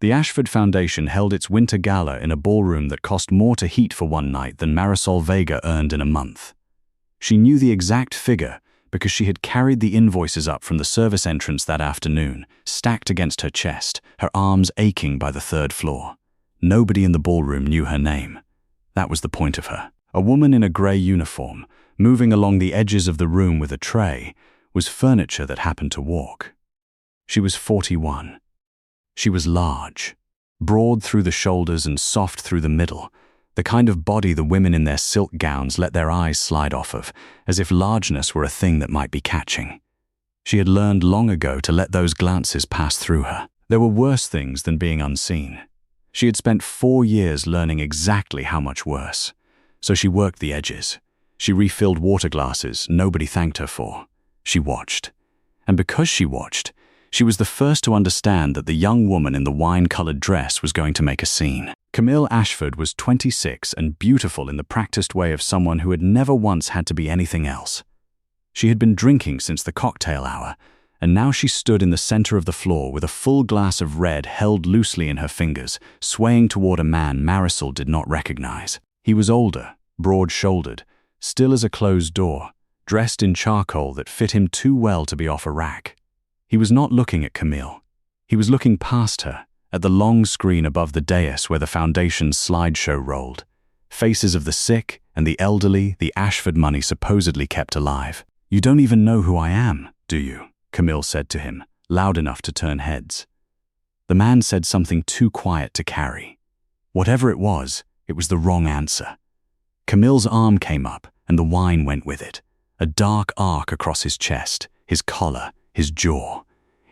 The Ashford Foundation held its winter gala in a ballroom that cost more to heat for one night than Marisol Vega earned in a month. She knew the exact figure because she had carried the invoices up from the service entrance that afternoon, stacked against her chest, her arms aching by the third floor. Nobody in the ballroom knew her name. That was the point of her. A woman in a grey uniform, moving along the edges of the room with a tray, was furniture that happened to walk. She was 41. She was large, broad through the shoulders and soft through the middle, the kind of body the women in their silk gowns let their eyes slide off of, as if largeness were a thing that might be catching. She had learned long ago to let those glances pass through her. There were worse things than being unseen. She had spent 4 years learning exactly how much worse. So she worked the edges. She refilled water glasses nobody thanked her for. She watched. And because she watched, she was the first to understand that the young woman in the wine-colored dress was going to make a scene. Camille Ashford was 26 and beautiful in the practiced way of someone who had never once had to be anything else. She had been drinking since the cocktail hour, and now she stood in the center of the floor with a full glass of red held loosely in her fingers, swaying toward a man Marisol did not recognize. He was older, broad-shouldered, still as a closed door, dressed in charcoal that fit him too well to be off a rack. He was not looking at Camille. He was looking past her, at the long screen above the dais where the Foundation's slideshow rolled. Faces of the sick and the elderly the Ashford money supposedly kept alive. "You don't even know who I am, do you?" Camille said to him, loud enough to turn heads. The man said something too quiet to carry. Whatever it was the wrong answer. Camille's arm came up, and the wine went with it. A dark arc across his chest, his collar, his jaw.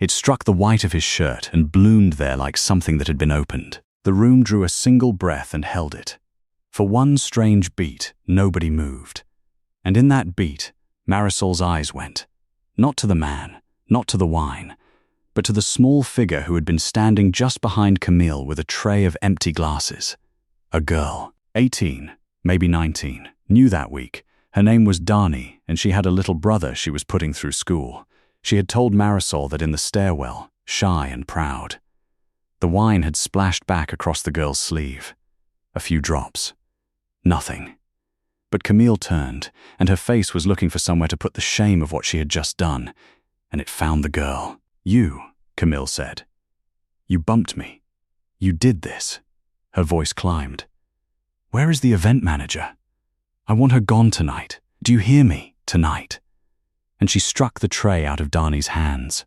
It struck the white of his shirt and bloomed there like something that had been opened. The room drew a single breath and held it. For one strange beat, nobody moved. And in that beat, Marisol's eyes went. Not to the man, not to the wine, but to the small figure who had been standing just behind Camille with a tray of empty glasses. A girl, 18, maybe 19, new that week. Her name was Dani, and she had a little brother she was putting through school. She had told Marisol that in the stairwell, shy and proud. The wine had splashed back across the girl's sleeve. A few drops. Nothing. But Camille turned, and her face was looking for somewhere to put the shame of what she had just done, and it found the girl. "You," Camille said. "You bumped me. You did this." Her voice climbed. "Where is the event manager? I want her gone tonight. Do you hear me? Tonight." And she struck the tray out of Dani's hands.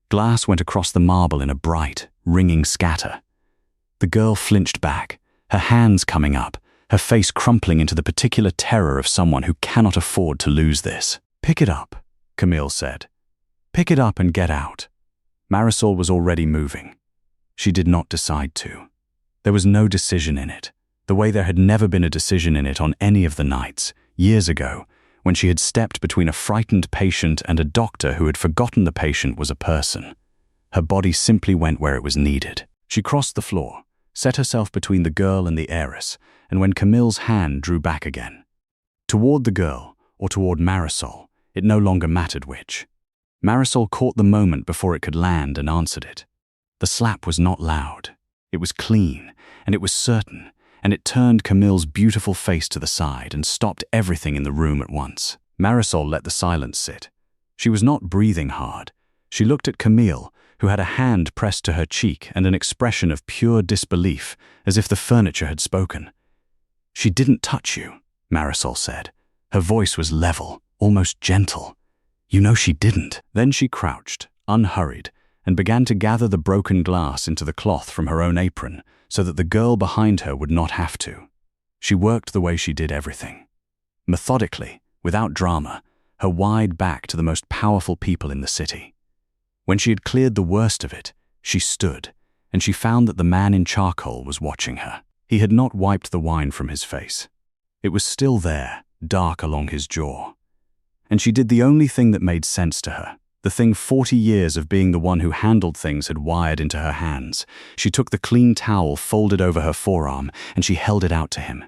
Glass went across the marble in a bright, ringing scatter. The girl flinched back, her hands coming up, her face crumpling into the particular terror of someone who cannot afford to lose this. "Pick it up," Camille said. "Pick it up and get out." Marisol was already moving. She did not decide to. There was no decision in it, the way there had never been a decision in it on any of the nights, years ago, when she had stepped between a frightened patient and a doctor who had forgotten the patient was a person. Her body simply went where it was needed. She crossed the floor, set herself between the girl and the heiress, and when Camille's hand drew back again. Toward the girl, or toward Marisol, it no longer mattered which. Marisol caught the moment before it could land and answered it. The slap was not loud. It was clean, and it was certain, and it turned Camille's beautiful face to the side and stopped everything in the room at once. Marisol let the silence sit. She was not breathing hard. She looked at Camille, who had a hand pressed to her cheek and an expression of pure disbelief, as if the furniture had spoken. "She didn't touch you," Marisol said. Her voice was level, almost gentle. "You know she didn't." Then she crouched, unhurried, and began to gather the broken glass into the cloth from her own apron, so that the girl behind her would not have to. She worked the way she did everything. Methodically, without drama, her wide back to the most powerful people in the city. When she had cleared the worst of it, she stood, and she found that the man in charcoal was watching her. He had not wiped the wine from his face. It was still there, dark along his jaw. And she did the only thing that made sense to her. The thing 40 years of being the one who handled things had wired into her hands. She took the clean towel folded over her forearm, and she held it out to him.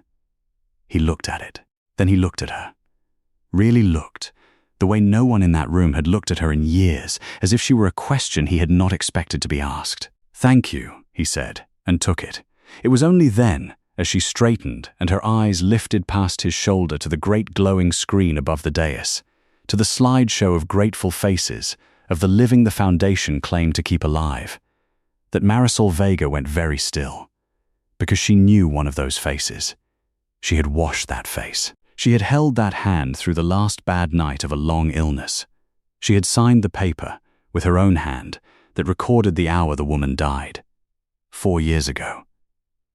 He looked at it. Then he looked at her. Really looked, the way no one in that room had looked at her in years, as if she were a question he had not expected to be asked. "Thank you," he said, and took it. It was only then, as she straightened and her eyes lifted past his shoulder to the great glowing screen above the dais, to the slideshow of grateful faces, of the living the foundation claimed to keep alive, that Marisol Vega went very still, because she knew one of those faces. She had washed that face. She had held that hand through the last bad night of a long illness. She had signed the paper, with her own hand, that recorded the hour the woman died. 4 years ago.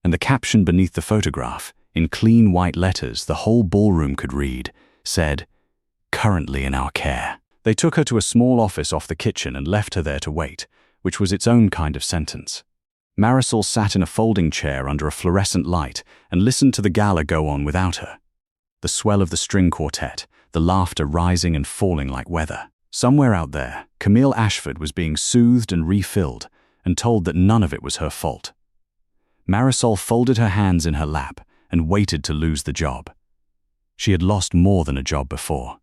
And the caption beneath the photograph, in clean white letters the whole ballroom could read, said, "Currently in our care." They took her to a small office off the kitchen and left her there to wait, which was its own kind of sentence. Marisol sat in a folding chair under a fluorescent light and listened to the gala go on without her. The swell of the string quartet, the laughter rising and falling like weather. Somewhere out there, Camille Ashford was being soothed and refilled and told that none of it was her fault. Marisol folded her hands in her lap and waited to lose the job. She had lost more than a job before.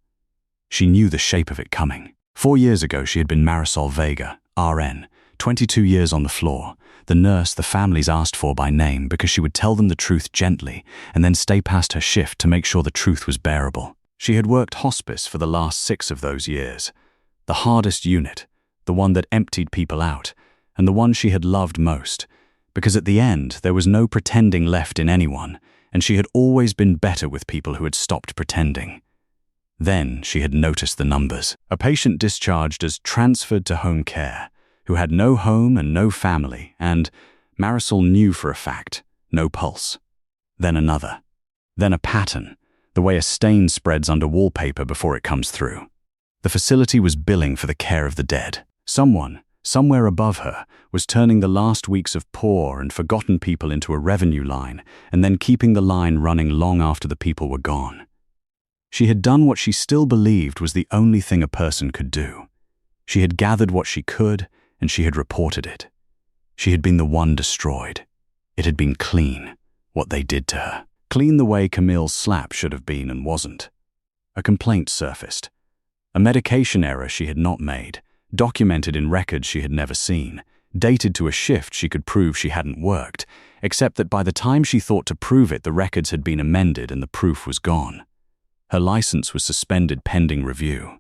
She knew the shape of it coming. 4 years ago she had been Marisol Vega, RN, 22 years on the floor, the nurse the families asked for by name because she would tell them the truth gently and then stay past her shift to make sure the truth was bearable. She had worked hospice for the last 6 of those years, the hardest unit, the one that emptied people out, and the one she had loved most, because at the end there was no pretending left in anyone, and she had always been better with people who had stopped pretending. Then she had noticed the numbers. A patient discharged as transferred to home care, who had no home and no family, and, Marisol knew for a fact, no pulse. Then another. Then a pattern, the way a stain spreads under wallpaper before it comes through. The facility was billing for the care of the dead. Someone, somewhere above her, was turning the last weeks of poor and forgotten people into a revenue line and then keeping the line running long after the people were gone. She had done what she still believed was the only thing a person could do. She had gathered what she could, and she had reported it. She had been the one destroyed. It had been clean, what they did to her. Clean the way Camille's slap should have been and wasn't. A complaint surfaced. A medication error she had not made, documented in records she had never seen, dated to a shift she could prove she hadn't worked, except that by the time she thought to prove it, the records had been amended and the proof was gone. Her license was suspended pending review.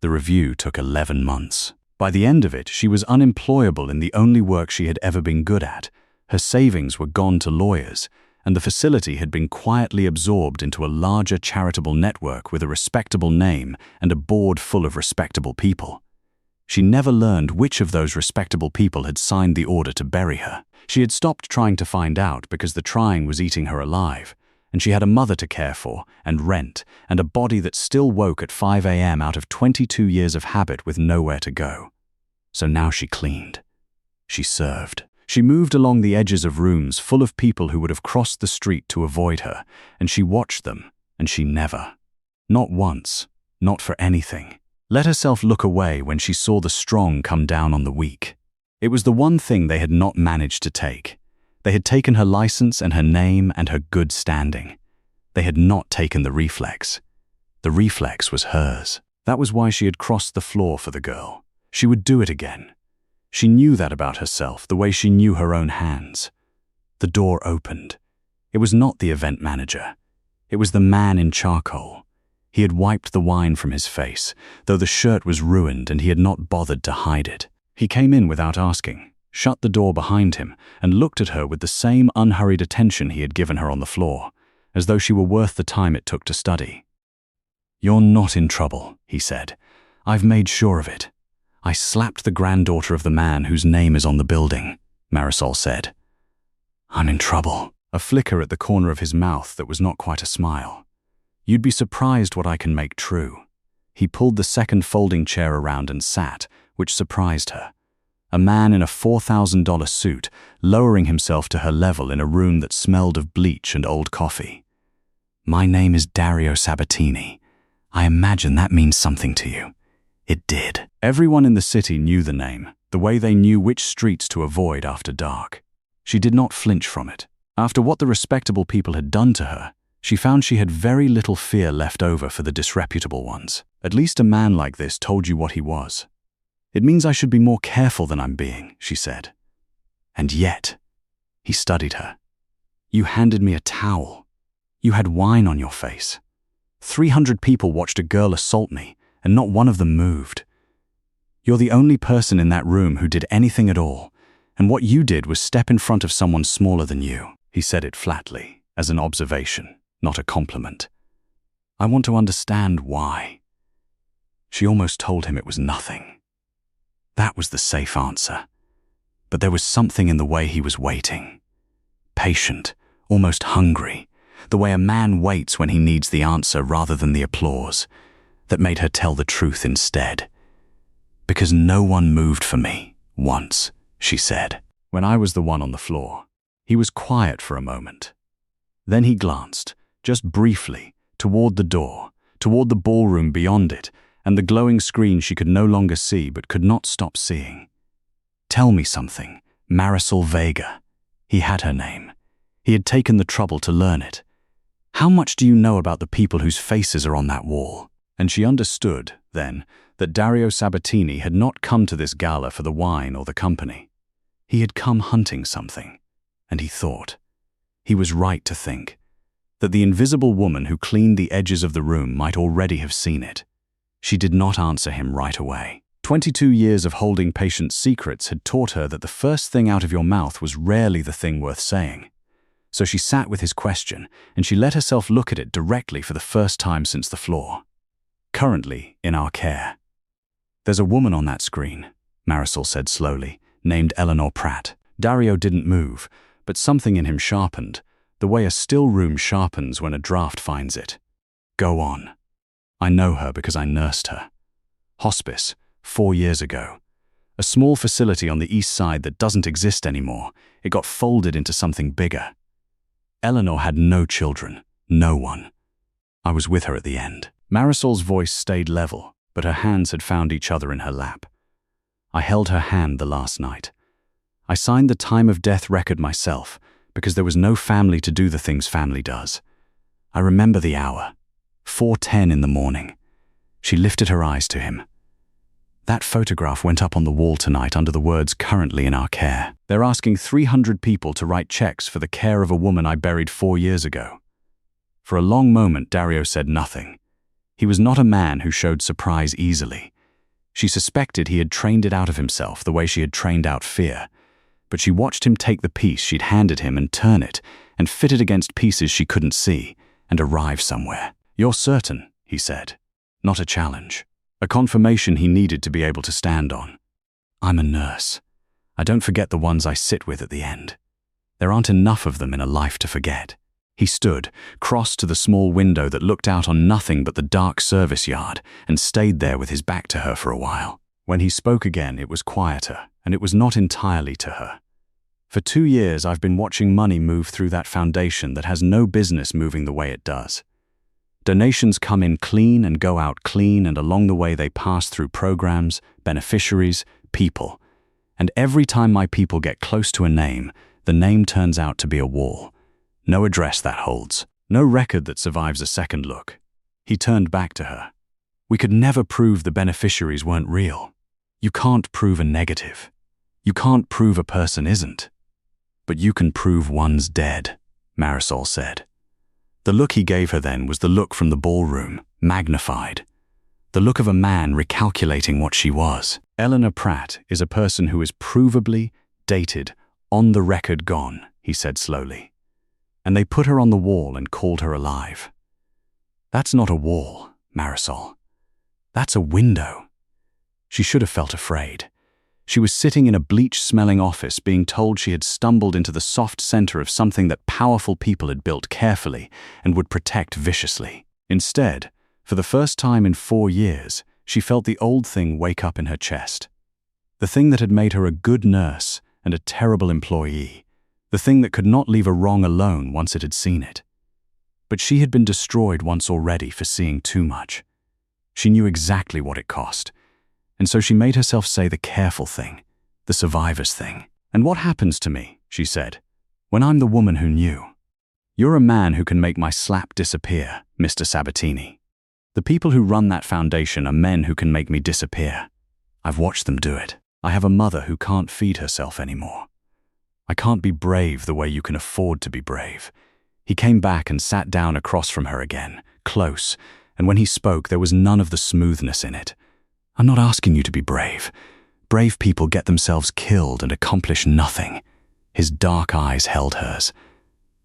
The review took 11 months. By the end of it, she was unemployable in the only work she had ever been good at. Her savings were gone to lawyers, and the facility had been quietly absorbed into a larger charitable network with a respectable name and a board full of respectable people. She never learned which of those respectable people had signed the order to bury her. She had stopped trying to find out because the trying was eating her alive, and she had a mother to care for and rent and a body that still woke at 5 a.m. out of 22 years of habit with nowhere to go. So now she cleaned. She served. She moved along the edges of rooms full of people who would have crossed the street to avoid her, and she watched them, and she never, not once, not for anything, let herself look away when she saw the strong come down on the weak. It was the one thing they had not managed to take. They had taken her license and her name and her good standing. They had not taken the reflex. The reflex was hers. That was why she had crossed the floor for the girl. She would do it again. She knew that about herself, the way she knew her own hands. The door opened. It was not the event manager. It was the man in charcoal. He had wiped the wine from his face, though the shirt was ruined and he had not bothered to hide it. He came in without asking, shut the door behind him, and looked at her with the same unhurried attention he had given her on the floor, as though she were worth the time it took to study. "You're not in trouble," he said. "I've made sure of it. I slapped the granddaughter of the man whose name is on the building," Marisol said. "I'm in trouble." A flicker at the corner of his mouth that was not quite a smile. "You'd be surprised what I can make true." He pulled the second folding chair around and sat, which surprised her. A man in a $4,000 suit, lowering himself to her level in a room that smelled of bleach and old coffee. "My name is Dario Sabatini. I imagine that means something to you." It did. Everyone in the city knew the name, the way they knew which streets to avoid after dark. She did not flinch from it. After what the respectable people had done to her, she found she had very little fear left over for the disreputable ones. At least a man like this told you what he was. "It means I should be more careful than I'm being," she said. And yet, he studied her. You handed me a towel. You had wine on your face. 300 people watched a girl assault me, and not one of them moved. You're the only person in that room who did anything at all, and what you did was step in front of someone smaller than you. He said it flatly, as an observation, not a compliment. I want to understand why. She almost told him it was nothing. That was the safe answer. But there was something in the way he was waiting. Patient, almost hungry, the way a man waits when he needs the answer rather than the applause, that made her tell the truth instead. Because no one moved for me, once, she said. When I was the one on the floor, he was quiet for a moment. Then he glanced, just briefly, toward the door, toward the ballroom beyond it, and the glowing screen she could no longer see but could not stop seeing. Tell me something, Marisol Vega. He had her name. He had taken the trouble to learn it. How much do you know about the people whose faces are on that wall? And she understood, then, that Dario Sabatini had not come to this gala for the wine or the company. He had come hunting something, and he thought. He was right to think that the invisible woman who cleaned the edges of the room might already have seen it. She did not answer him right away. 22 years of holding patients' secrets had taught her that the first thing out of your mouth was rarely the thing worth saying. So she sat with his question, and she let herself look at it directly for the first time since the floor. Currently in our care. There's a woman on that screen, Marisol said slowly, named Eleanor Pratt. Dario didn't move, but something in him sharpened, the way a still room sharpens when a draft finds it. Go on. I know her because I nursed her. Hospice, 4 years ago. A small facility on the east side that doesn't exist anymore. It got folded into something bigger. Eleanor had no children, no one. I was with her at the end. Marisol's voice stayed level, but her hands had found each other in her lap. I held her hand the last night. I signed the time of death record myself, because there was no family to do the things family does. I remember the hour, 4:10 in the morning. She lifted her eyes to him. That photograph went up on the wall tonight under the words currently in our care. They're asking 300 people to write checks for the care of a woman I buried 4 years ago. For a long moment, Dario said nothing. He was not a man who showed surprise easily. She suspected he had trained it out of himself the way she had trained out fear. But she watched him take the piece she'd handed him and turn it, and fit it against pieces she couldn't see, and arrive somewhere. You're certain, he said. Not a challenge. A confirmation he needed to be able to stand on. I'm a nurse. I don't forget the ones I sit with at the end. There aren't enough of them in a life to forget. He stood, crossed to the small window that looked out on nothing but the dark service yard, and stayed there with his back to her for a while. When he spoke again, it was quieter, and it was not entirely to her. For 2 years, I've been watching money move through that foundation that has no business moving the way it does. Donations come in clean and go out clean, and along the way they pass through programs, beneficiaries, people. And every time my people get close to a name, the name turns out to be a wall. No address that holds. No record that survives a second look. He turned back to her. We could never prove the beneficiaries weren't real. You can't prove a negative. You can't prove a person isn't. But you can prove one's dead, Marisol said. The look he gave her then was the look from the ballroom, magnified. The look of a man recalculating what she was. Eleanor Pratt is a person who is provably, dated, on the record gone, he said slowly. And they put her on the wall and called her alive. That's not a wall, Marisol. That's a window. She should have felt afraid. She was sitting in a bleach-smelling office being told she had stumbled into the soft center of something that powerful people had built carefully and would protect viciously. Instead, for the first time in 4 years, she felt the old thing wake up in her chest. The thing that had made her a good nurse and a terrible employee. The thing that could not leave a wrong alone once it had seen it. But she had been destroyed once already for seeing too much. She knew exactly what it cost. And so she made herself say the careful thing, the survivor's thing. And what happens to me, she said, when I'm the woman who knew? You're a man who can make my slap disappear, Mr. Sabatini. The people who run that foundation are men who can make me disappear. I've watched them do it. I have a mother who can't feed herself anymore. I can't be brave the way you can afford to be brave." He came back and sat down across from her again, close, and when he spoke there was none of the smoothness in it. "I'm not asking you to be brave. Brave people get themselves killed and accomplish nothing." His dark eyes held hers.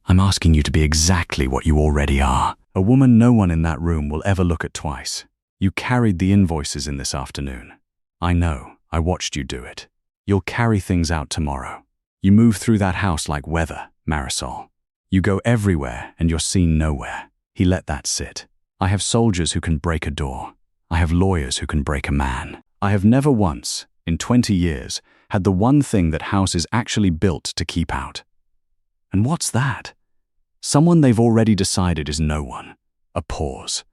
"I'm asking you to be exactly what you already are. A woman no one in that room will ever look at twice. You carried the invoices in this afternoon. I know, I watched you do it. You'll carry things out tomorrow. You move through that house like weather, Marisol. You go everywhere and you're seen nowhere." He let that sit. "I have soldiers who can break a door. I have lawyers who can break a man. I have never once, in 20 years, had the one thing that house is actually built to keep out." "And what's that?" "Someone they've already decided is no one." A pause.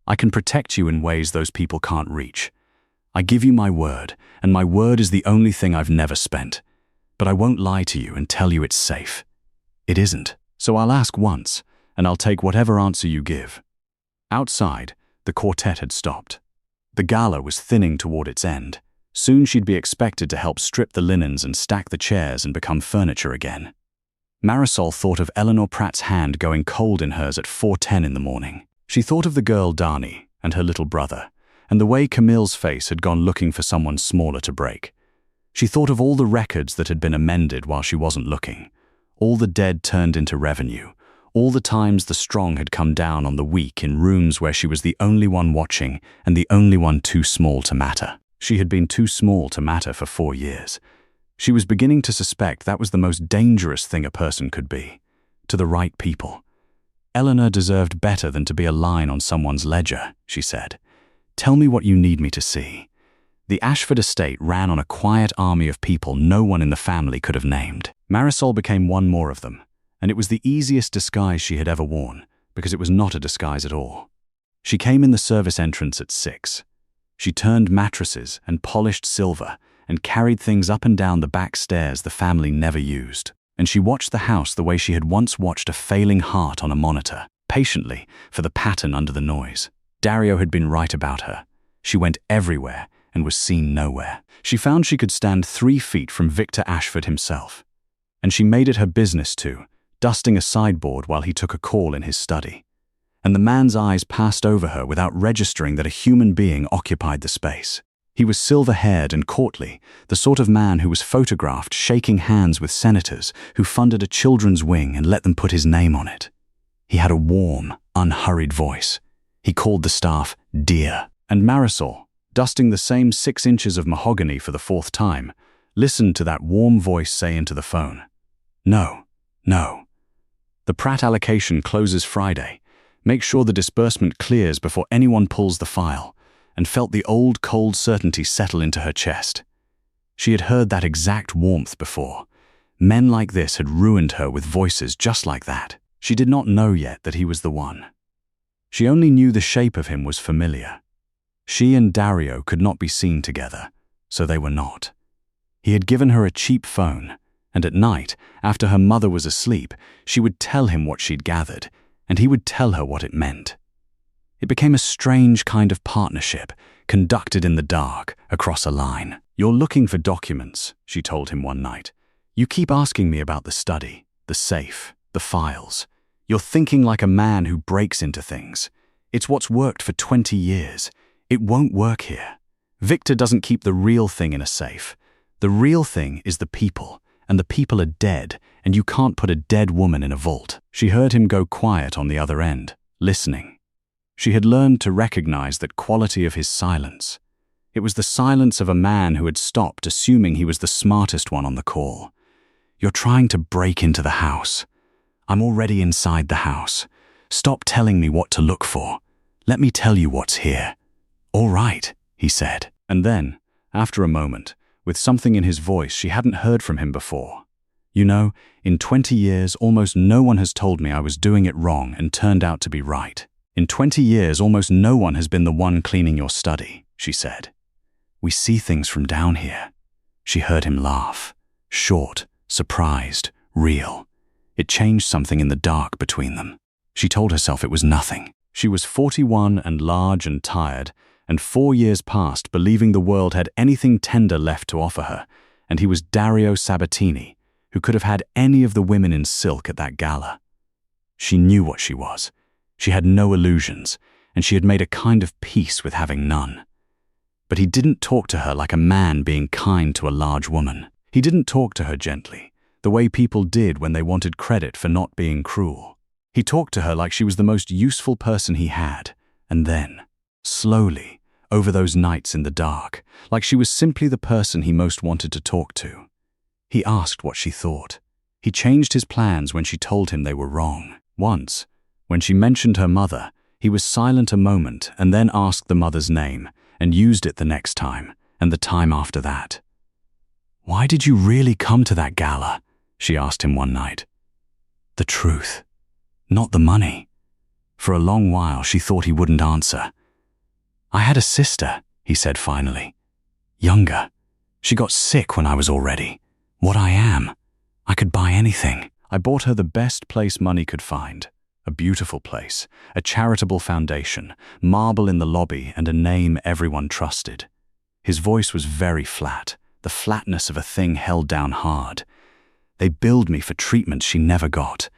"I can protect you in ways those people can't reach. I give you my word, and my word is the only thing I've never spent. But I won't lie to you and tell you it's safe. It isn't. So I'll ask once, and I'll take whatever answer you give." Outside, the quartet had stopped. The gala was thinning toward its end. Soon she'd be expected to help strip the linens and stack the chairs and become furniture again. Marisol thought of Eleanor Pratt's hand going cold in hers at 4:10 in the morning. She thought of the girl Dani and her little brother, and the way Camille's face had gone looking for someone smaller to break. She thought of all the records that had been amended while she wasn't looking, all the dead turned into revenue, all the times the strong had come down on the weak in rooms where she was the only one watching and the only one too small to matter. She had been too small to matter for 4 years. She was beginning to suspect that was the most dangerous thing a person could be, to the right people. Eleanor deserved better than to be a line on someone's ledger, she said. "Tell me what you need me to see." The Ashford estate ran on a quiet army of people no one in the family could have named. Marisol became one more of them, and it was the easiest disguise she had ever worn, because it was not a disguise at all. She came in the service entrance at 6. She turned mattresses and polished silver and carried things up and down the back stairs the family never used. And she watched the house the way she had once watched a failing heart on a monitor, patiently for the pattern under the noise. Dario had been right about her. She went everywhere and was seen nowhere. She found she could stand 3 feet from Victor Ashford himself. And she made it her business to, dusting a sideboard while he took a call in his study. And the man's eyes passed over her without registering that a human being occupied the space. He was silver-haired and courtly, the sort of man who was photographed shaking hands with senators who funded a children's wing and let them put his name on it. He had a warm, unhurried voice. He called the staff dear. And Marisol, dusting the same 6 inches of mahogany for the 4th time, listened to that warm voice say into the phone, "No, no. The Pratt allocation closes Friday. Make sure the disbursement clears before anyone pulls the file," and felt the old cold certainty settle into her chest. She had heard that exact warmth before. Men like this had ruined her with voices just like that. She did not know yet that he was the one. She only knew the shape of him was familiar. She and Dario could not be seen together, so they were not. He had given her a cheap phone, and at night, after her mother was asleep, she would tell him what she'd gathered, and he would tell her what it meant. It became a strange kind of partnership, conducted in the dark, across a line. "You're looking for documents," she told him one night. "You keep asking me about the study, the safe, the files. You're thinking like a man who breaks into things. It's what's worked for 20 years. It won't work here. Victor doesn't keep the real thing in a safe. The real thing is the people, and the people are dead, and you can't put a dead woman in a vault." She heard him go quiet on the other end, listening. She had learned to recognize that quality of his silence. It was the silence of a man who had stopped assuming he was the smartest one on the call. "You're trying to break into the house. I'm already inside the house. Stop telling me what to look for. Let me tell you what's here." "All right," he said. And then, after a moment, with something in his voice she hadn't heard from him before, "You know, in 20 years almost no one has told me I was doing it wrong and turned out to be right. In 20 years almost no one has been the one cleaning your study," she said. "We see things from down here." She heard him laugh. Short, surprised, real. It changed something in the dark between them. She told herself it was nothing. She was 41 and large and tired, and 4 years passed believing the world had anything tender left to offer her, and he was Dario Sabatini, who could have had any of the women in silk at that gala. She knew what she was. She had no illusions, and she had made a kind of peace with having none. But he didn't talk to her like a man being kind to a large woman. He didn't talk to her gently, the way people did when they wanted credit for not being cruel. He talked to her like she was the most useful person he had, and then, slowly, over those nights in the dark, like she was simply the person he most wanted to talk to. He asked what she thought. He changed his plans when she told him they were wrong. Once, when she mentioned her mother, he was silent a moment and then asked the mother's name and used it the next time and the time after that. "Why did you really come to that gala?" she asked him one night. "The truth, not the money." For a long while she thought he wouldn't answer. "I had a sister," he said finally. "Younger. She got sick when I was already. What I am. I could buy anything. I bought her the best place money could find. A beautiful place, a charitable foundation, marble in the lobby, and a name everyone trusted." His voice was very flat, the flatness of a thing held down hard. "They billed me for treatment she never got.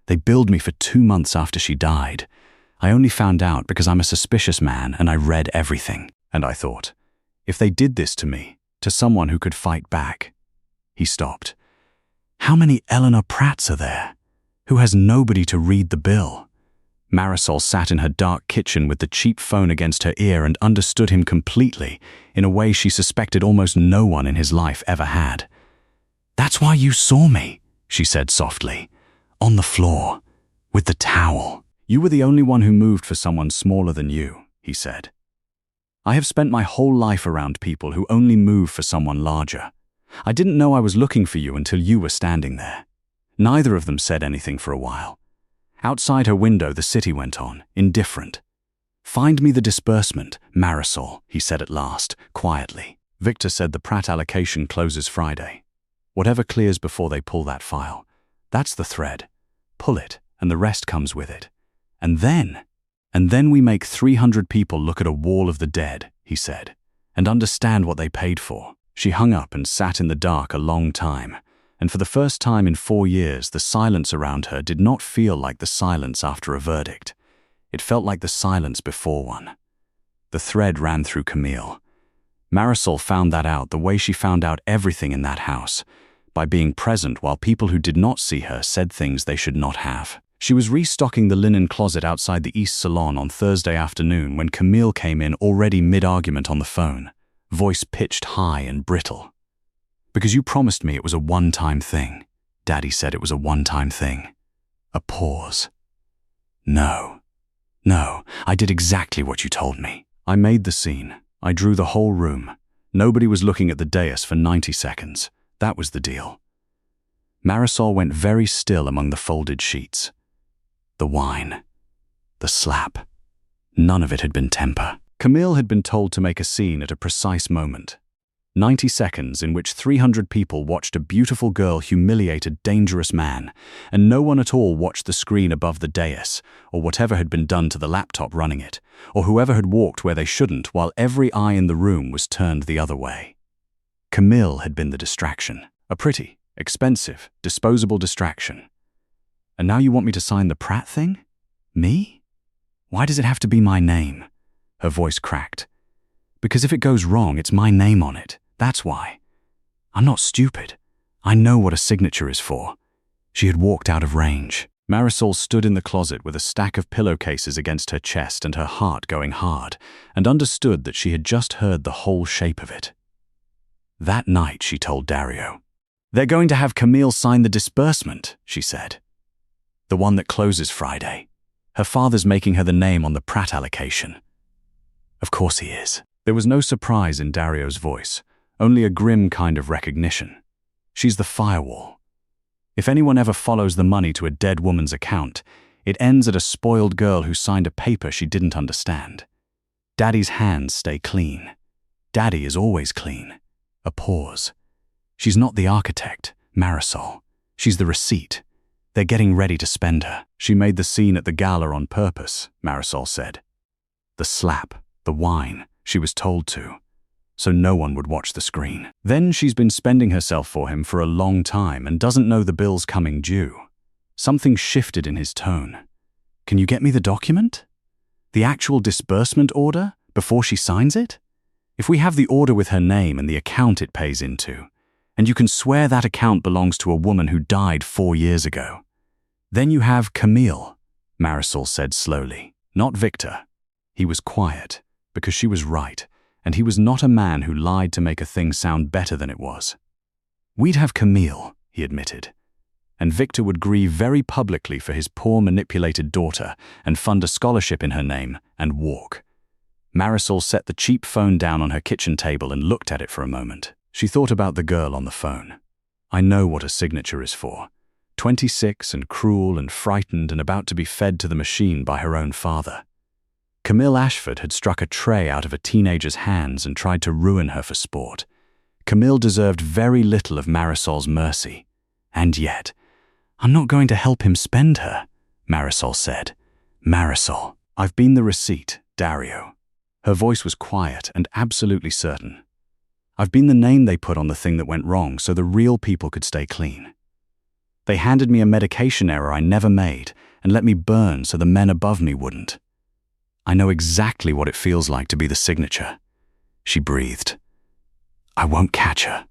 They billed me for 2 months after she died. I only found out because I'm a suspicious man and I read everything. And I thought, if they did this to me, to someone who could fight back." He stopped. "How many Eleanor Pratts are there? Who has nobody to read the bill?" Marisol sat in her dark kitchen with the cheap phone against her ear and understood him completely, in a way she suspected almost no one in his life ever had. "That's why you saw me," she said softly. "On the floor, with the towel." "You were the only one who moved for someone smaller than you," he said. "I have spent my whole life around people who only move for someone larger. I didn't know I was looking for you until you were standing there." Neither of them said anything for a while. Outside her window, the city went on, indifferent. "Find me the disbursement, Marisol," he said at last, quietly. "Victor said the Pratt allocation closes Friday. Whatever clears before they pull that file. That's the thread. Pull it, and the rest comes with it. And then we make 300 people look at a wall of the dead," he said, "and understand what they paid for." She hung up and sat in the dark a long time, and for the first time in 4 years, the silence around her did not feel like the silence after a verdict. It felt like the silence before one. The thread ran through Camille. Marisol found that out the way she found out everything in that house, by being present while people who did not see her said things they should not have. She was restocking the linen closet outside the East Salon on Thursday afternoon when Camille came in already mid-argument on the phone, voice pitched high and brittle. "Because you promised me it was a one-time thing." Daddy said it was a one-time thing. A pause. No, I did exactly what you told me. I made the scene. I drew the whole room. Nobody was looking at the dais for 90 seconds. That was the deal." Marisol went very still among the folded sheets. The wine. The slap. None of it had been temper. Camille had been told to make a scene at a precise moment. 90 seconds in which 300 people watched a beautiful girl humiliate a dangerous man, and no one at all watched the screen above the dais, or whatever had been done to the laptop running it, or whoever had walked where they shouldn't while every eye in the room was turned the other way. Camille had been the distraction. A pretty, expensive, disposable distraction. "And now you want me to sign the Pratt thing? Me? Why does it have to be my name?" Her voice cracked. "Because if it goes wrong, it's my name on it. That's why. I'm not stupid. I know what a signature is for." She had walked out of range. Marisol stood in the closet with a stack of pillowcases against her chest and her heart going hard, and understood that she had just heard the whole shape of it. That night, she told Dario. "They're going to have Camille sign the disbursement," she said. "The one that closes Friday. Her father's making her the name on the Pratt allocation." "Of course he is." There was no surprise in Dario's voice, only a grim kind of recognition. "She's the firewall. If anyone ever follows the money to a dead woman's account, it ends at a spoiled girl who signed a paper she didn't understand. Daddy's hands stay clean. Daddy is always clean." A pause. "She's not the architect, Marisol. She's the receipt. They're getting ready to spend her." "She made the scene at the gala on purpose," Marisol said. "The slap, the wine, she was told to. so no one would watch the screen. Then she's been spending herself for him for a long time and doesn't know the bill's coming due. Something shifted in his tone. Can you get me the document? The actual disbursement order, before she signs it? If we have the order with her name and the account it pays into, and you can swear that account belongs to a woman who died 4 years ago, then you have Camille, Marisol said slowly, not Victor. He was quiet, because she was right, and he was not a man who lied to make a thing sound better than it was. We'd have Camille, he admitted, and Victor would grieve very publicly for his poor manipulated daughter and fund a scholarship in her name and walk. Marisol set the cheap phone down on her kitchen table and looked at it for a moment. She thought about the girl on the phone. I know what a signature is for. 26 and cruel and frightened and about to be fed to the machine by her own father. Camille Ashford had struck a tray out of a teenager's hands and tried to ruin her for sport. Camille deserved very little of Marisol's mercy. And yet, I'm not going to help him spend her, Marisol said. Marisol, I've been the receipt, Dario. Her voice was quiet and absolutely certain. I've been the name they put on the thing that went wrong so the real people could stay clean. They handed me a medication error I never made and let me burn so the men above me wouldn't. I know exactly what it feels like to be the signature. She breathed. I won't catch her.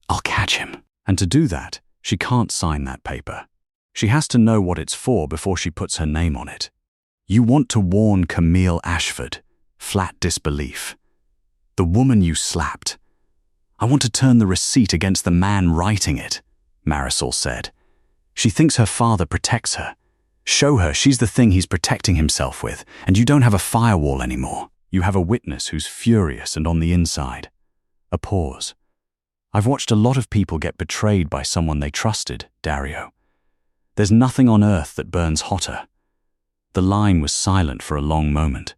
I'll catch him. And to do that, she can't sign that paper. She has to know what it's for before she puts her name on it. You want to warn Camille Ashford. Flat disbelief. The woman you slapped. I want to turn the receipt against the man writing it, Marisol said. She thinks her father protects her. Show her she's the thing he's protecting himself with, and you don't have a firewall anymore. You have a witness who's furious and on the inside. A pause. I've watched a lot of people get betrayed by someone they trusted, Dario. There's nothing on earth that burns hotter. The line was silent for a long moment.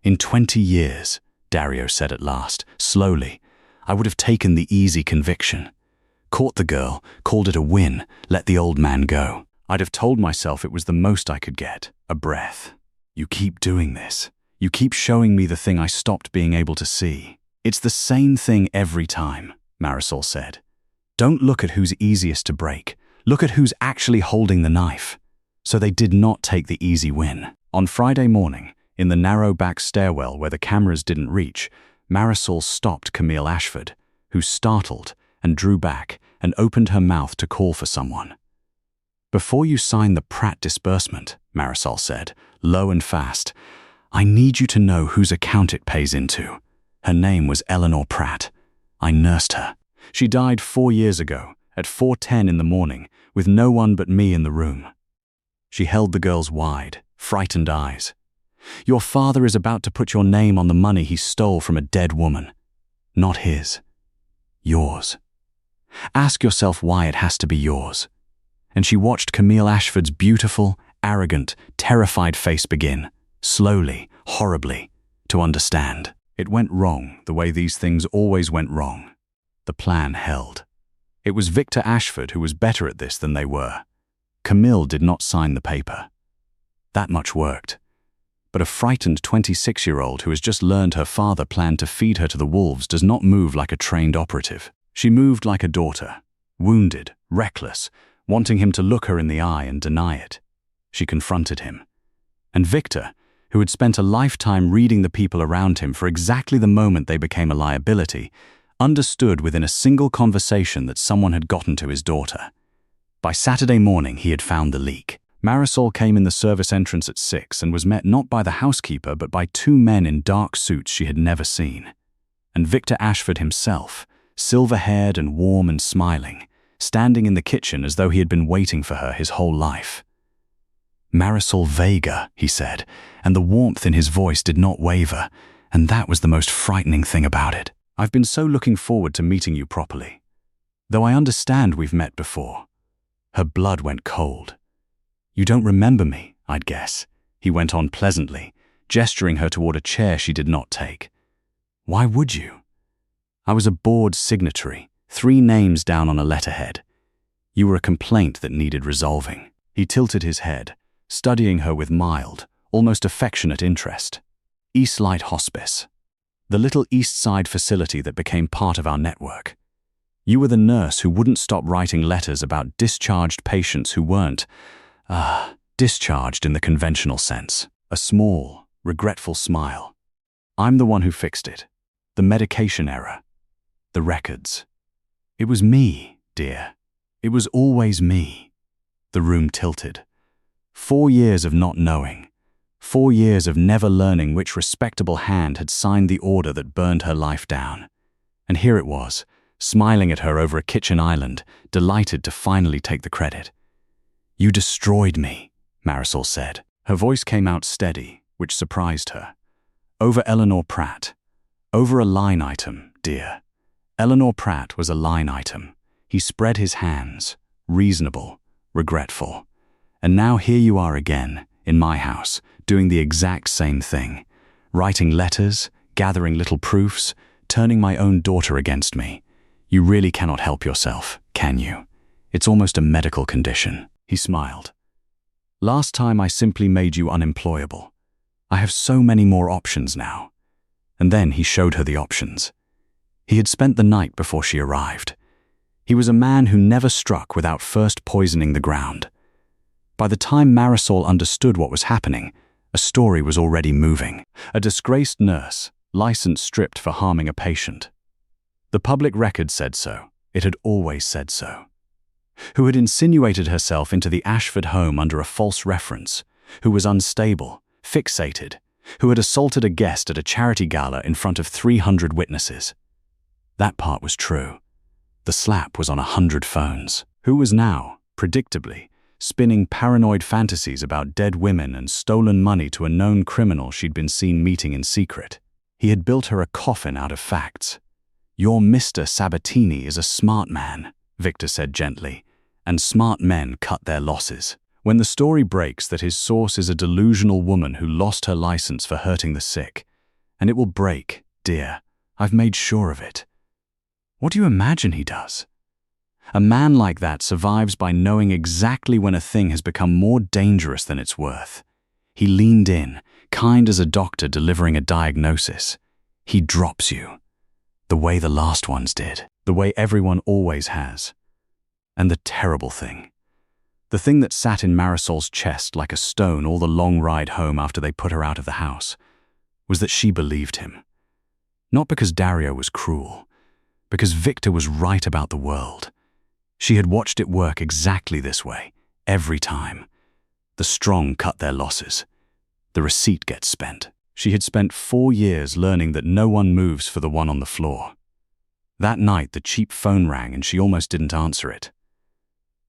In 20 years, Dario said at last, slowly, I would have taken the easy conviction. Caught the girl, called it a win, let the old man go. I'd have told myself it was the most I could get, a breath. You keep doing this. You keep showing me the thing I stopped being able to see. It's the same thing every time, Marisol said. Don't look at who's easiest to break. Look at who's actually holding the knife. So they did not take the easy win. On Friday morning, in the narrow back stairwell where the cameras didn't reach, Marisol stopped Camille Ashford, who startled and drew back and opened her mouth to call for someone. Before you sign the Pratt disbursement, Marisol said, low and fast, I need you to know whose account it pays into. Her name was Eleanor Pratt. I nursed her. She died 4 years ago, at 4:10 in the morning, with no one but me in the room. She held the girl's wide, frightened eyes. Your father is about to put your name on the money he stole from a dead woman. Not his. Yours. Ask yourself why it has to be yours. And she watched Camille Ashford's beautiful, arrogant, terrified face begin, slowly, horribly, to understand. It went wrong the way these things always went wrong. The plan held. It was Victor Ashford who was better at this than they were. Camille did not sign the paper. That much worked. But a frightened 26-year-old who has just learned her father planned to feed her to the wolves does not move like a trained operative. She moved like a daughter, wounded, reckless, wanting him to look her in the eye and deny it. She confronted him. And Victor, who had spent a lifetime reading the people around him for exactly the moment they became a liability, understood within a single conversation that someone had gotten to his daughter. By Saturday morning, he had found the leak. Marisol came in the service entrance at 6 and was met not by the housekeeper but by 2 men in dark suits she had never seen. And Victor Ashford himself, silver-haired and warm and smiling, standing in the kitchen as though he had been waiting for her his whole life. Marisol Vega, he said, and the warmth in his voice did not waver, and that was the most frightening thing about it. I've been so looking forward to meeting you properly. Though I understand we've met before. Her blood went cold. You don't remember me, I'd guess, he went on pleasantly, gesturing her toward a chair she did not take. Why would you? I was a bored signatory, 3 names down on a letterhead. You were a complaint that needed resolving. He tilted his head, studying her with mild, almost affectionate interest. Eastlight Hospice. the little East Side facility that became part of our network. You were the nurse who wouldn't stop writing letters about discharged patients who weren't, discharged in the conventional sense. A small, regretful smile. I'm the one who fixed it. The medication error. The records. It was me, dear. It was always me. The room tilted. 4 years of not knowing. 4 years of never learning which respectable hand had signed the order that burned her life down. And here it was, smiling at her over a kitchen island, delighted to finally take the credit. You destroyed me, Marisol said. Her voice came out steady, which surprised her. Over Eleanor Pratt. Over a line item, dear. Eleanor Pratt was a line item. He spread his hands, reasonable, regretful. And now here you are again, in my house, doing the exact same thing. Writing letters, gathering little proofs, turning my own daughter against me. You really cannot help yourself, can you? It's almost a medical condition. He smiled. Last time I simply made you unemployable. I have so many more options now. And then he showed her the options. He had spent the night before she arrived. He was a man who never struck without first poisoning the ground. By the time Marisol understood what was happening, a story was already moving. A disgraced nurse, license stripped for harming a patient. The public record said so. It had always said so. Who had insinuated herself into the Ashford home under a false reference, who was unstable, fixated, who had assaulted a guest at a charity gala in front of 300 witnesses. That part was true. The slap was on 100 phones. Who was now, predictably, spinning paranoid fantasies about dead women and stolen money to a known criminal she'd been seen meeting in secret. He had built her a coffin out of facts. Your Mr. Sabatini is a smart man, Victor said gently, and smart men cut their losses. When the story breaks that his source is a delusional woman who lost her license for hurting the sick, and it will break, dear, I've made sure of it. What do you imagine he does? A man like that survives by knowing exactly when a thing has become more dangerous than it's worth. He leaned in, kind as a doctor delivering a diagnosis. He drops you. The way the last ones did. The way everyone always has. And the terrible thing. The thing that sat in Marisol's chest like a stone all the long ride home after they put her out of the house, was that she believed him. Not because Dario was cruel, because Victor was right about the world. She had watched it work exactly this way, every time. The strong cut their losses. The receipt gets spent. She had spent 4 years learning that no one moves for the one on the floor. That night, the cheap phone rang and she almost didn't answer it.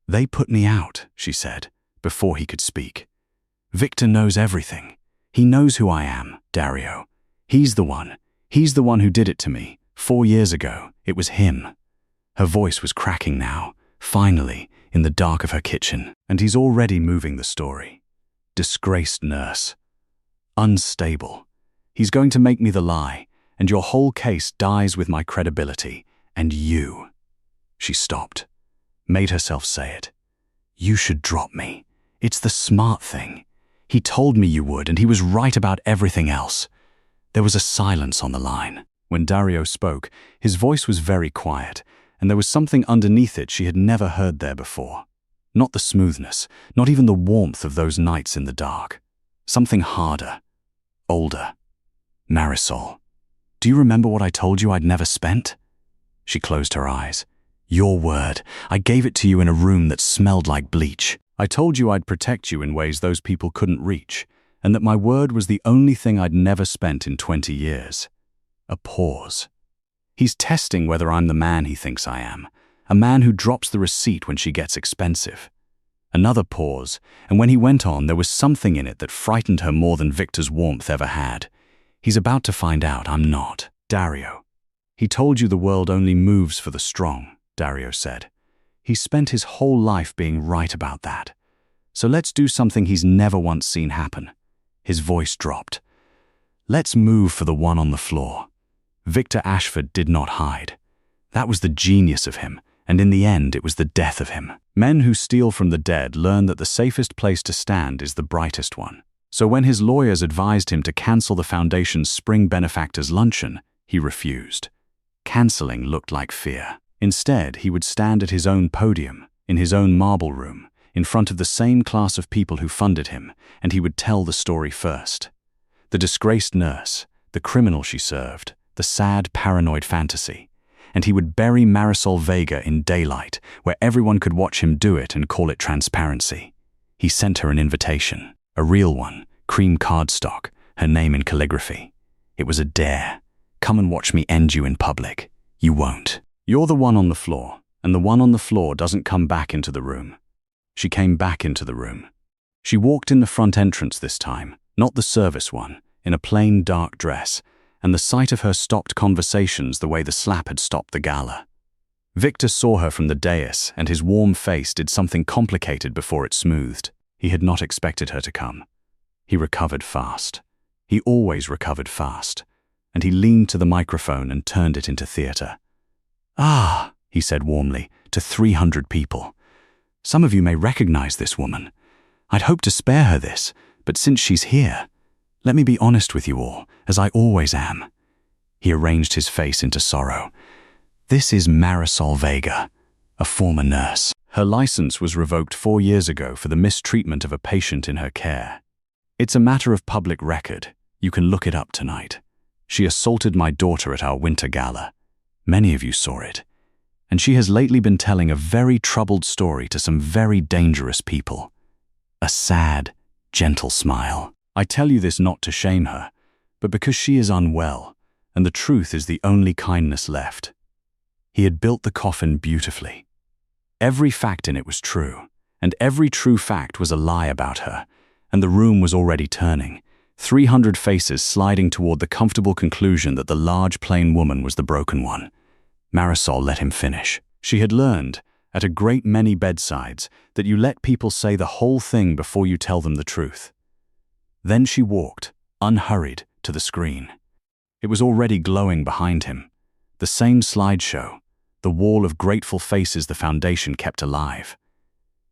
They put me out, she said, before he could speak. Victor knows everything. He knows who I am, Dario. He's the one. He's the one who did it to me. 4 years ago, it was him. Her voice was cracking now, finally, in the dark of her kitchen. And he's already moving the story. Disgraced nurse. Unstable. He's going to make me the lie, and your whole case dies with my credibility. And you. She stopped. Made herself say it. You should drop me. It's the smart thing. He told me you would, and he was right about everything else. There was a silence on the line. When Dario spoke, his voice was very quiet, and there was something underneath it she had never heard there before. Not the smoothness, not even the warmth of those nights in the dark. Something harder, older. Marisol, do you remember what I told you I'd never spent? She closed her eyes. Your word. I gave it to you in a room that smelled like bleach. I told you I'd protect you in ways those people couldn't reach, and that my word was the only thing I'd never spent in 20 years. A pause. He's testing whether I'm the man he thinks I am, a man who drops the receipt when she gets expensive. Another pause, and when he went on, there was something in it that frightened her more than Victor's warmth ever had. He's about to find out I'm not. Dario. He told you the world only moves for the strong, Dario said. He spent his whole life being right about that. So let's do something he's never once seen happen. His voice dropped. Let's move for the one on the floor. Victor Ashford did not hide. That was the genius of him, and in the end it was the death of him. Men who steal from the dead learn that the safest place to stand is the brightest one. So when his lawyers advised him to cancel the foundation's spring benefactors luncheon, He refused. Cancelling looked like fear. Instead, he would stand at his own podium, in his own marble room, in front of the same class of people who funded him, and he would tell the story first. The disgraced nurse, the criminal she served, the sad, paranoid fantasy. And he would bury Marisol Vega in daylight, where everyone could watch him do it and call it transparency. He sent her an invitation, a real one, cream cardstock, her name in calligraphy. It was a dare. Come and watch me end you in public. You won't. You're the one on the floor, and the one on the floor doesn't come back into the room. She came back into the room. She walked in the front entrance this time, not the service one, in a plain dark dress, and the sight of her stopped conversations the way the slap had stopped the gala. Victor saw her from the dais, and his warm face did something complicated before it smoothed. He had not expected her to come. He recovered fast. He always recovered fast. And he leaned to the microphone and turned it into theatre. "Ah," he said warmly, to 300 people. "Some of you may recognize this woman. I'd hoped to spare her this, but since she's here, let me be honest with you all, as I always am." He arranged his face into sorrow. "This is Marisol Vega, a former nurse. Her license was revoked 4 years ago for the mistreatment of a patient in her care. It's a matter of public record. You can look it up tonight. She assaulted my daughter at our winter gala. Many of you saw it. And she has lately been telling a very troubled story to some very dangerous people. A sad, gentle smile. I tell you this not to shame her, but because she is unwell, and the truth is the only kindness left." He had built the coffin beautifully. Every fact in it was true, and every true fact was a lie about her, and the room was already turning, 300 faces sliding toward the comfortable conclusion that the large, plain woman was the broken one. Marisol let him finish. She had learned, at a great many bedsides, that you let people say the whole thing before you tell them the truth. Then she walked, unhurried, to the screen. It was already glowing behind him. The same slideshow, the wall of grateful faces the foundation kept alive.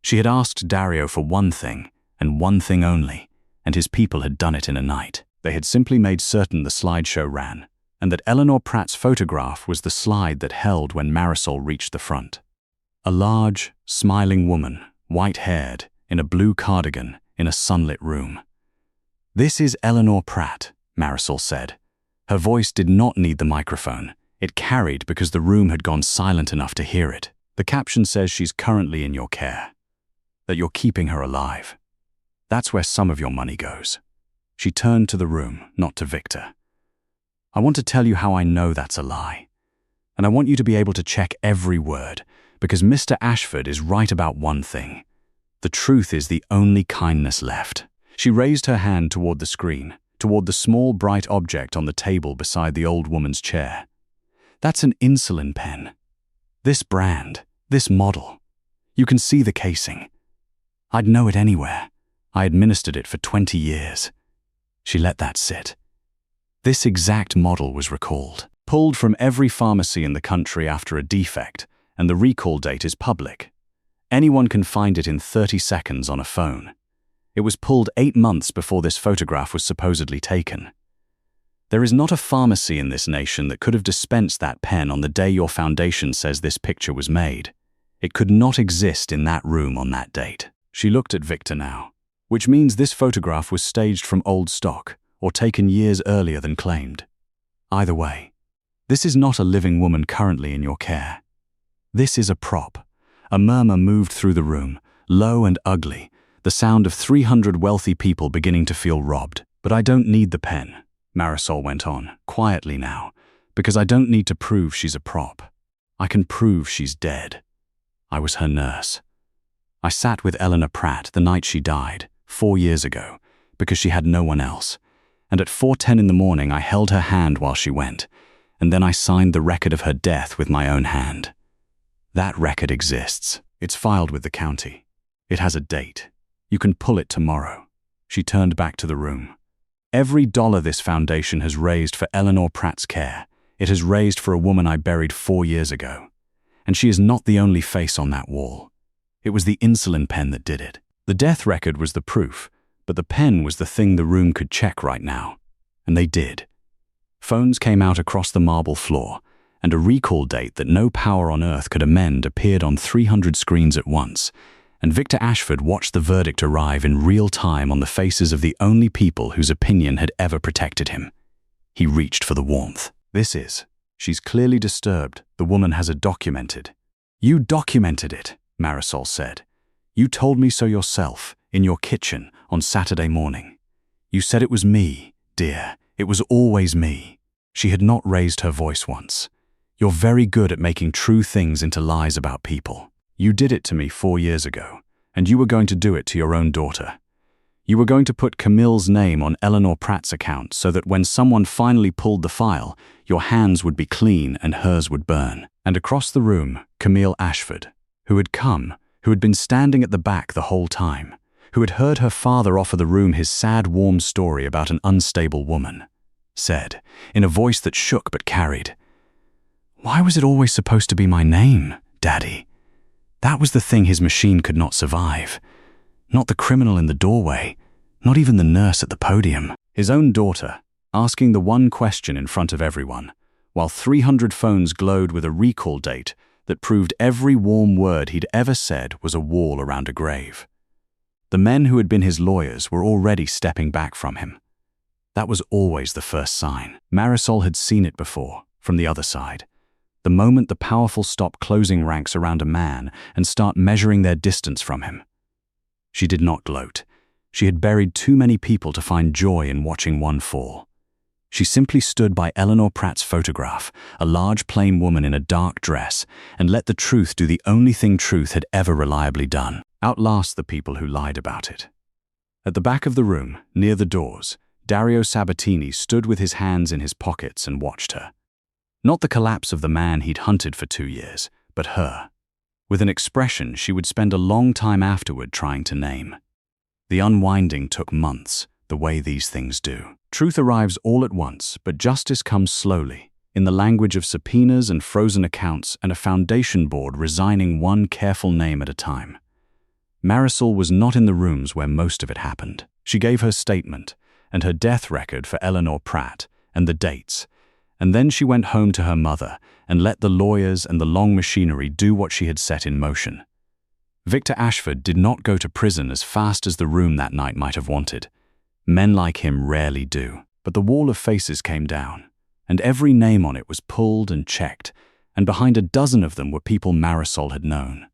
She had asked Dario for one thing, and one thing only, and his people had done it in a night. They had simply made certain the slideshow ran, and that Eleanor Pratt's photograph was the slide that held when Marisol reached the front. A large, smiling woman, white-haired, in a blue cardigan, in a sunlit room. "This is Eleanor Pratt," Marisol said. Her voice did not need the microphone. It carried because the room had gone silent enough to hear it. "The caption says she's currently in your care, that you're keeping her alive. That's where some of your money goes." She turned to the room, not to Victor. "I want to tell you how I know that's a lie. And I want you to be able to check every word, because Mr. Ashford is right about one thing. The truth is the only kindness left." She raised her hand toward the screen, toward the small bright object on the table beside the old woman's chair. "That's an insulin pen. This brand, this model. You can see the casing. I'd know it anywhere. I administered it for 20 years. She let that sit. This exact model was recalled, pulled from every pharmacy in the country after a defect, and the recall date is public. Anyone can find it in 30 seconds on a phone. It was pulled 8 months before this photograph was supposedly taken. There is not a pharmacy in this nation that could have dispensed that pen on the day your foundation says this picture was made. It could not exist in that room on that date." She looked at Victor now, which means this photograph was staged from old stock or taken years earlier than claimed. Either way, this is not a living woman currently in your care. This is a prop. A murmur moved through the room, low and ugly, the sound of 300 wealthy people beginning to feel robbed. "But I don't need the pen," Marisol went on, quietly now, "because I don't need to prove she's a prop. I can prove she's dead. I was her nurse. I sat with Eleanor Pratt the night she died, 4 years ago, because she had no one else. And at 4:10 in the morning I held her hand while she went, and then I signed the record of her death with my own hand. That record exists. It's filed with the county. It has a date. You can pull it tomorrow." She turned back to the room. "Every dollar this foundation has raised for Eleanor Pratt's care, it has raised for a woman I buried 4 years ago. And she is not the only face on that wall. It was the insulin pen that did it. The death record was the proof, but the pen was the thing the room could check right now. And they did. Phones came out across the marble floor, and a recall date that no power on earth could amend appeared on 300 screens at once, and Victor Ashford watched the verdict arrive in real time on the faces of the only people whose opinion had ever protected him. He reached for the warmth. She's clearly disturbed. The woman has it documented. You documented it, Marisol said. You told me so yourself, in your kitchen, on Saturday morning. You said it was me, dear. It was always me. She had not raised her voice once. You're very good at making true things into lies about people. You did it to me 4 years ago, and you were going to do it to your own daughter. You were going to put Camille's name on Eleanor Pratt's account so that when someone finally pulled the file, your hands would be clean and hers would burn. And across the room, Camille Ashford, who had been standing at the back the whole time, who had heard her father offer the room his sad, warm story about an unstable woman, said, in a voice that shook but carried, "Why was it always supposed to be my name, Daddy? That was the thing his machine could not survive. Not the criminal in the doorway, not even the nurse at the podium." His own daughter, asking the one question in front of everyone, while 300 phones glowed with a recall date that proved every warm word he'd ever said was a wall around a grave. The men who had been his lawyers were already stepping back from him. That was always the first sign. Marisol had seen it before, from the other side. The moment the powerful stop closing ranks around a man and start measuring their distance from him. She did not gloat. She had buried too many people to find joy in watching one fall. She simply stood by Eleanor Pratt's photograph, a large plain woman in a dark dress, and let the truth do the only thing truth had ever reliably done: outlast the people who lied about it. At the back of the room, near the doors, Dario Sabatini stood with his hands in his pockets and watched her. Not the collapse of the man he'd hunted for 2 years, but her, with an expression she would spend a long time afterward trying to name. The unwinding took months, the way these things do. Truth arrives all at once, but justice comes slowly, in the language of subpoenas and frozen accounts and a foundation board resigning one careful name at a time. Marisol was not in the rooms where most of it happened. She gave her statement, and her death record for Eleanor Pratt, and the dates, and then she went home to her mother and let the lawyers and the long machinery do what she had set in motion. Victor Ashford did not go to prison as fast as the room that night might have wanted. Men like him rarely do. But the wall of faces came down, and every name on it was pulled and checked, and behind a dozen of them were people Marisol had known.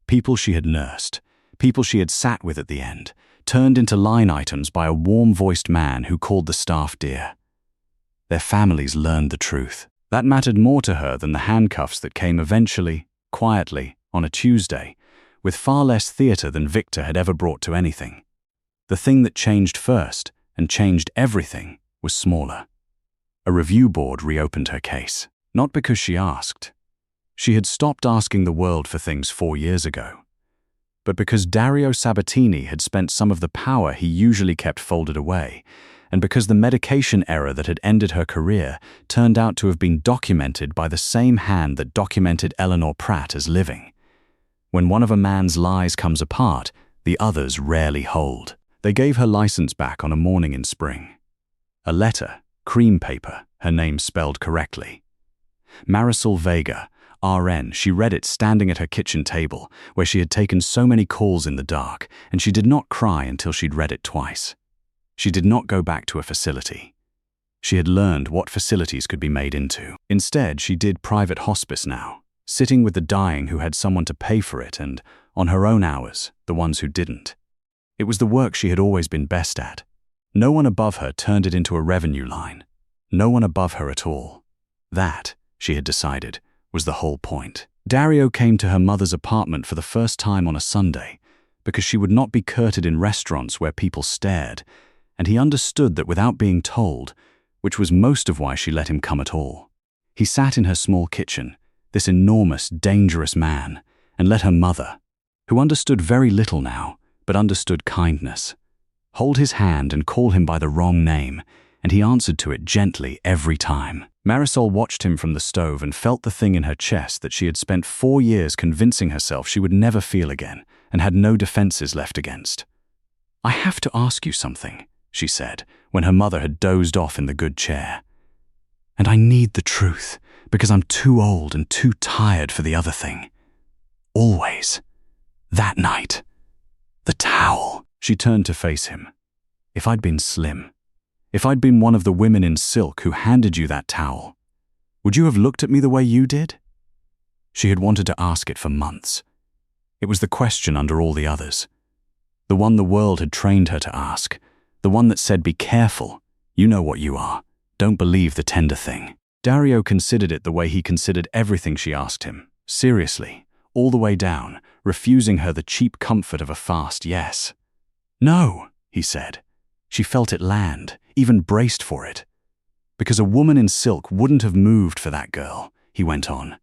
People she had nursed, people she had sat with at the end, turned into line items by a warm-voiced man who called the staff dear. Their families learned the truth. That mattered more to her than the handcuffs that came eventually, quietly, on a Tuesday, with far less theater than Victor had ever brought to anything. The thing that changed first, and changed everything, was smaller. A review board reopened her case. Not because she asked. She had stopped asking the world for things 4 years ago. But because Dario Sabatini had spent some of the power he usually kept folded away, and because the medication error that had ended her career turned out to have been documented by the same hand that documented Eleanor Pratt as living. When one of a man's lies comes apart, the others rarely hold. They gave her license back on a morning in spring. A letter, cream paper, her name spelled correctly. Marisol Vega, RN, she read it standing at her kitchen table, where she had taken so many calls in the dark, and she did not cry until she'd read it twice. She did not go back to a facility. She had learned what facilities could be made into. Instead, she did private hospice now, sitting with the dying who had someone to pay for it and, on her own hours, the ones who didn't. It was the work she had always been best at. No one above her turned it into a revenue line. No one above her at all. That, she had decided, was the whole point. Dario came to her mother's apartment for the first time on a Sunday, because she would not be courted in restaurants where people stared, and he understood that without being told, which was most of why she let him come at all. He sat in her small kitchen, this enormous, dangerous man, and let her mother, who understood very little now, but understood kindness, hold his hand and call him by the wrong name, and he answered to it gently every time. Marisol watched him from the stove and felt the thing in her chest that she had spent 4 years convincing herself she would never feel again and had no defenses left against. "I have to ask you something," she said, when her mother had dozed off in the good chair. And I need the truth, because I'm too old and too tired for the other thing. Always. That night. The towel. She turned to face him. If I'd been slim, if I'd been one of the women in silk who handed you that towel, would you have looked at me the way you did? She had wanted to ask it for months. It was the question under all the others. The one the world had trained her to ask. The one that said, be careful. You know what you are. Don't believe the tender thing. Dario considered it the way he considered everything she asked him. Seriously. All the way down, refusing her the cheap comfort of a fast yes. No, he said. She felt it land, even braced for it. Because a woman in silk wouldn't have moved for that girl, he went on.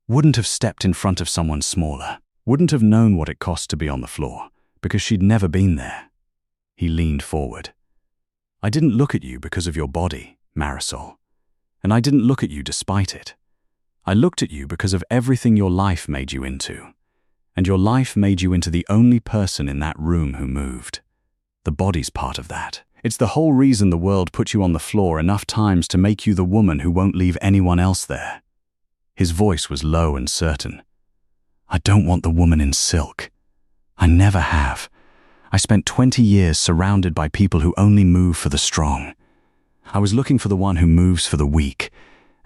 Wouldn't have stepped in front of someone smaller. Wouldn't have known what it cost to be on the floor, because she'd never been there. He leaned forward. I didn't look at you because of your body, Marisol. And I didn't look at you despite it. I looked at you because of everything your life made you into. And your life made you into the only person in that room who moved. The body's part of that. It's the whole reason the world put you on the floor enough times to make you the woman who won't leave anyone else there. His voice was low and certain. I don't want the woman in silk. I never have. I spent 20 years surrounded by people who only move for the strong. I was looking for the one who moves for the weak,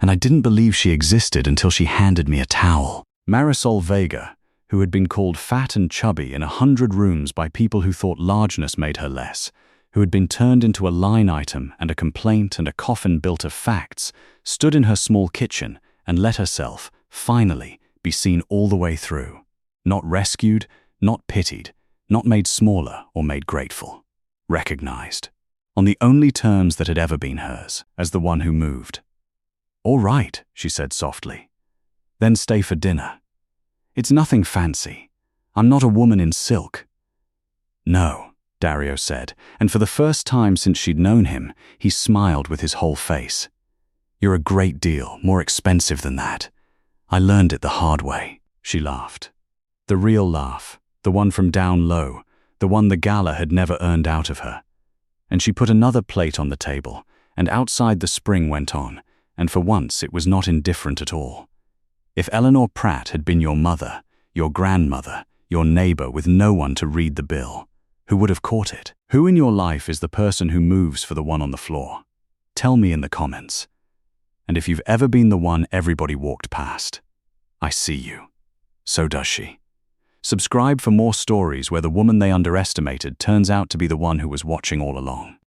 and I didn't believe she existed until she handed me a towel. Marisol Vega, who had been called fat and chubby in 100 rooms by people who thought largeness made her less, who had been turned into a line item and a complaint and a coffin built of facts, stood in her small kitchen and let herself, finally, be seen all the way through. Not rescued, not pitied, not made smaller or made grateful. Recognized. On the only terms that had ever been hers, as the one who moved. All right, she said softly. Then stay for dinner. It's nothing fancy. I'm not a woman in silk. No, Dario said, and for the first time since she'd known him, he smiled with his whole face. You're a great deal more expensive than that. I learned it the hard way. She laughed. The real laugh, the one from down low, the one the gala had never earned out of her. And she put another plate on the table, and outside the spring went on, and for once it was not indifferent at all. If Eleanor Pratt had been your mother, your grandmother, your neighbor with no one to read the bill, who would have caught it? Who in your life is the person who moves for the one on the floor? Tell me in the comments. And if you've ever been the one everybody walked past, I see you. So does she. Subscribe for more stories where the woman they underestimated turns out to be the one who was watching all along.